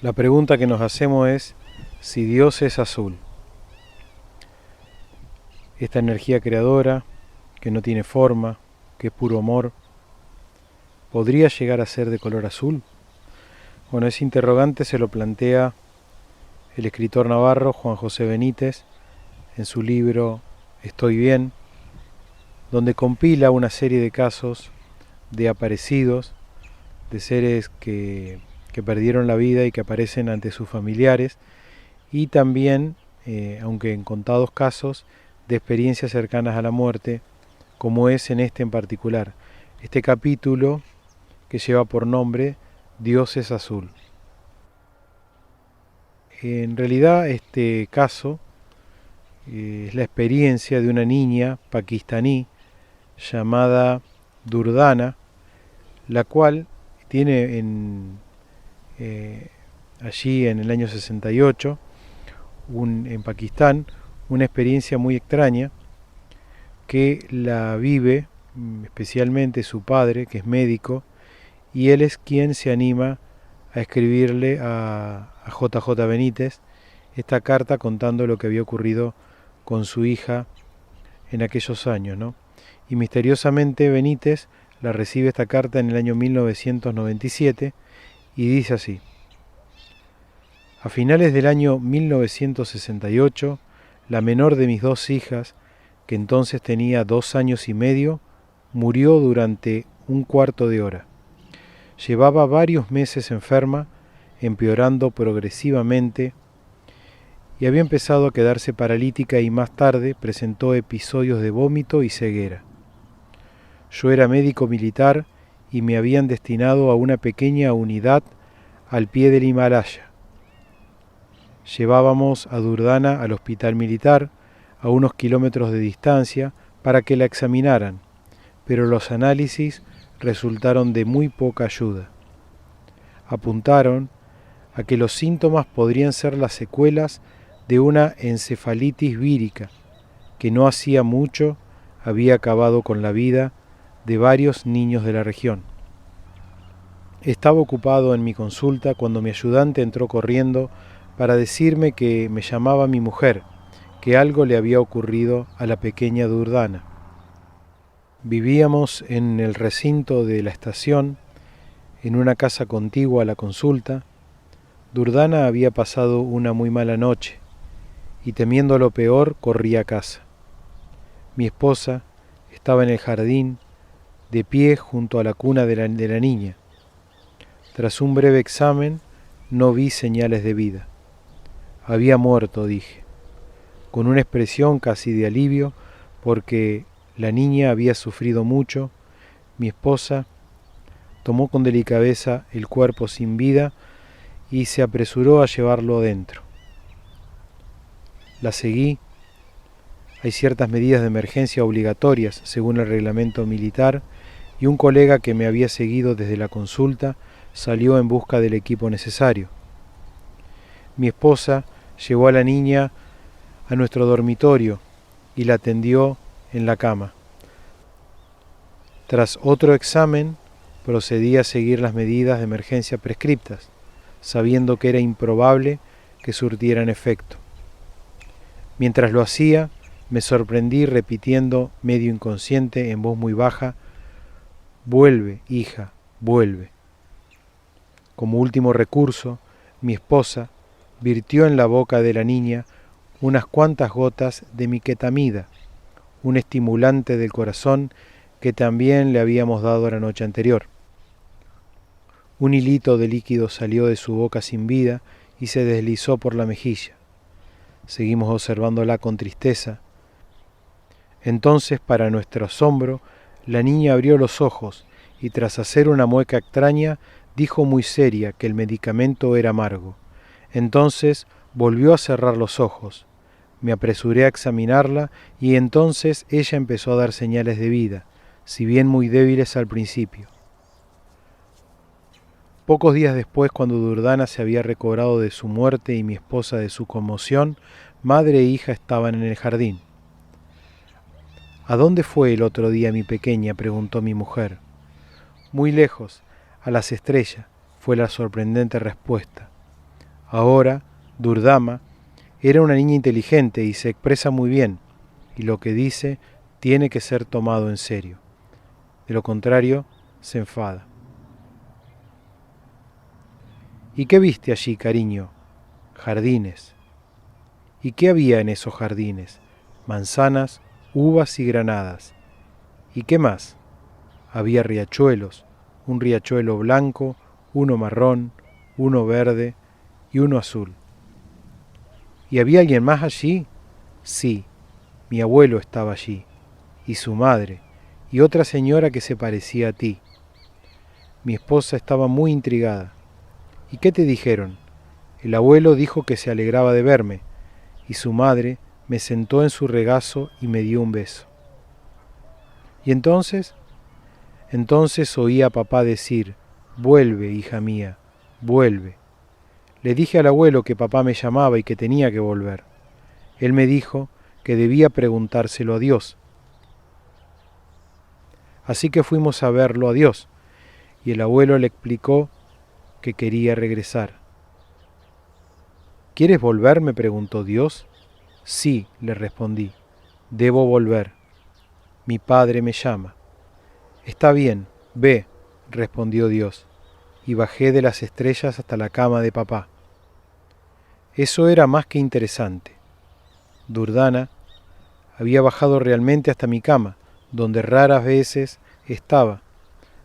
La pregunta que nos hacemos es si Dios es azul. Esta energía creadora, que no tiene forma, que es puro amor, ¿podría llegar a ser de color azul? Bueno, ese interrogante se lo plantea el escritor navarro Juan José Benítez en su libro Estoy bien, donde compila una serie de casos de aparecidos, de seres que perdieron la vida y que aparecen ante sus familiares, y también, aunque en contados casos, de experiencias cercanas a la muerte, como es en este en particular, este capítulo que lleva por nombre Dios es azul. En realidad este caso es la experiencia de una niña pakistaní llamada Durdana, la cual tiene allí en el año 68, en Pakistán, una experiencia muy extraña que la vive especialmente su padre, que es médico, y él es quien se anima a escribirle a JJ Benítez esta carta contando lo que había ocurrido con su hija en aquellos años, ¿no? Y misteriosamente Benítez la recibe esta carta en el año 1997 y dice así: a finales del año 1968, la menor de mis dos hijas, que entonces tenía 2 años y medio, murió durante un cuarto de hora. Llevaba varios meses enferma, empeorando progresivamente, y había empezado a quedarse paralítica y más tarde presentó episodios de vómito y ceguera. Yo era médico militar y me habían destinado a una pequeña unidad al pie del Himalaya. Llevábamos a Durdana al hospital militar, a unos kilómetros de distancia, para que la examinaran, pero los análisis resultaron de muy poca ayuda. Apuntaron a que los síntomas podrían ser las secuelas de una encefalitis vírica, que no hacía mucho había acabado con la vida de varios niños de la región. Estaba ocupado en mi consulta cuando mi ayudante entró corriendo para decirme que me llamaba mi mujer, que algo le había ocurrido a la pequeña Durdana. Vivíamos en el recinto de la estación, en una casa contigua a la consulta. Durdana había pasado una muy mala noche, y temiendo lo peor, corrí a casa. Mi esposa estaba en el jardín, de pie junto a la cuna de la niña. Tras un breve examen, no vi señales de vida. Había muerto, dije, con una expresión casi de alivio, porque la niña había sufrido mucho. Mi esposa tomó con delicadeza el cuerpo sin vida y se apresuró a llevarlo adentro. La seguí. Hay ciertas medidas de emergencia obligatorias según el reglamento militar, y un colega que me había seguido desde la consulta salió en busca del equipo necesario. Mi esposa llevó a la niña a nuestro dormitorio y la atendió en la cama. Tras otro examen, procedí a seguir las medidas de emergencia prescriptas, sabiendo que era improbable que surtieran efecto. Mientras lo hacía, me sorprendí repitiendo, medio inconsciente, en voz muy baja: «Vuelve, hija, vuelve». Como último recurso, mi esposa virtió en la boca de la niña unas cuantas gotas de miquetamida, un estimulante del corazón que también le habíamos dado la noche anterior. Un hilito de líquido salió de su boca sin vida y se deslizó por la mejilla. Seguimos observándola con tristeza. Entonces, para nuestro asombro, la niña abrió los ojos y, tras hacer una mueca extraña, dijo muy seria que el medicamento era amargo. Entonces volvió a cerrar los ojos. Me apresuré a examinarla y entonces ella empezó a dar señales de vida, si bien muy débiles al principio. Pocos días después, cuando Durdana se había recobrado de su muerte y mi esposa de su conmoción, madre e hija estaban en el jardín. «¿A dónde fue el otro día mi pequeña?», preguntó mi mujer. «Muy lejos, a las estrellas», fue la sorprendente respuesta. Ahora, Durdama era una niña inteligente y se expresa muy bien, y lo que dice tiene que ser tomado en serio. De lo contrario, se enfada. ¿Y qué viste allí, cariño? Jardines. ¿Y qué había en esos jardines? Manzanas, uvas y granadas. ¿Y qué más? Había riachuelos, un riachuelo blanco, uno marrón, uno verde y uno azul. ¿Y había alguien más allí? Sí, mi abuelo estaba allí, y su madre, y otra señora que se parecía a ti. Mi esposa estaba muy intrigada. ¿Y qué te dijeron? El abuelo dijo que se alegraba de verme, y su madre me sentó en su regazo y me dio un beso. ¿Y entonces? Entonces oí a papá decir, vuelve, hija mía, vuelve. Le dije al abuelo que papá me llamaba y que tenía que volver. Él me dijo que debía preguntárselo a Dios. Así que fuimos a verlo a Dios, y el abuelo le explicó que quería regresar. ¿Quieres volver?, me preguntó Dios. Sí, le respondí, debo volver. Mi padre me llama. Está bien, ve, respondió Dios, y bajé de las estrellas hasta la cama de papá. Eso era más que interesante. Durdana había bajado realmente hasta mi cama, donde raras veces estaba,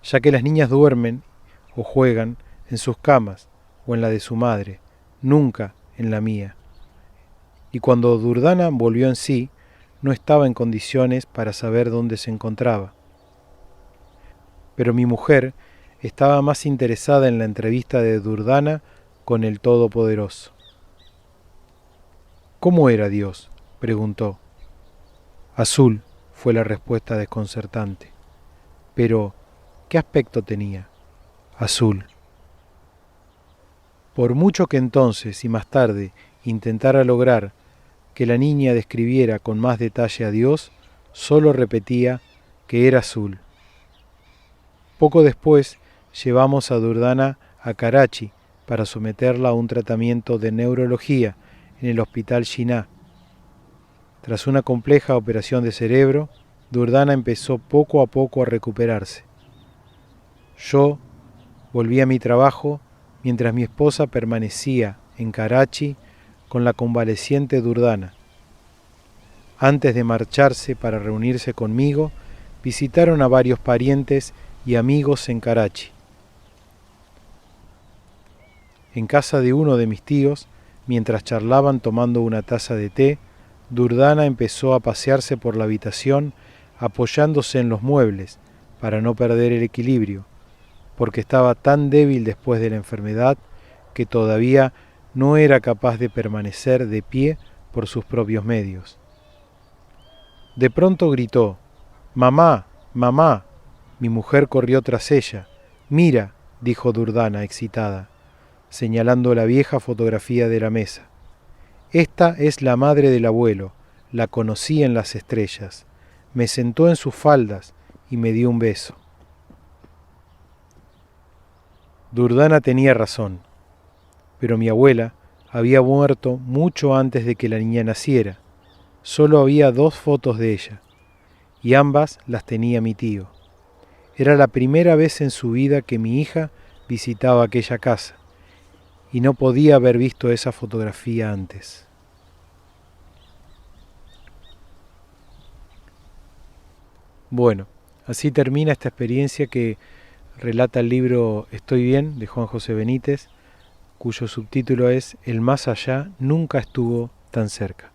ya que las niñas duermen o juegan en sus camas o en la de su madre, nunca en la mía. Y cuando Durdana volvió en sí, no estaba en condiciones para saber dónde se encontraba. Pero mi mujer estaba más interesada en la entrevista de Durdana con el Todopoderoso. ¿Cómo era Dios?, preguntó. Azul, fue la respuesta desconcertante. Pero, ¿qué aspecto tenía? Azul. Por mucho que entonces y más tarde intentara lograr que la niña describiera con más detalle a Dios, solo repetía que era azul. Poco después llevamos a Durdana a Karachi para someterla a un tratamiento de neurología en el Hospital Jinnah. Tras una compleja operación de cerebro, Durdana empezó poco a poco a recuperarse. Yo volví a mi trabajo mientras mi esposa permanecía en Karachi con la convaleciente Durdana. Antes de marcharse para reunirse conmigo, visitaron a varios parientes y amigos en Karachi. En casa de uno de mis tíos, mientras charlaban tomando una taza de té, Durdana empezó a pasearse por la habitación apoyándose en los muebles para no perder el equilibrio, porque estaba tan débil después de la enfermedad que todavía no era capaz de permanecer de pie por sus propios medios. De pronto gritó, «¡Mamá! ¡Mamá!». Mi mujer corrió tras ella. «Mira», dijo Durdana, excitada, señalando la vieja fotografía de la mesa. «Esta es la madre del abuelo, la conocí en las estrellas. Me sentó en sus faldas y me dio un beso». Durdana tenía razón, pero mi abuela había muerto mucho antes de que la niña naciera. Solo había 2 fotos de ella, y ambas las tenía mi tío. Era la primera vez en su vida que mi hija visitaba aquella casa, y no podía haber visto esa fotografía antes. Bueno, así termina esta experiencia que relata el libro Estoy bien, de Juan José Benítez, cuyo subtítulo es El más allá nunca estuvo tan cerca.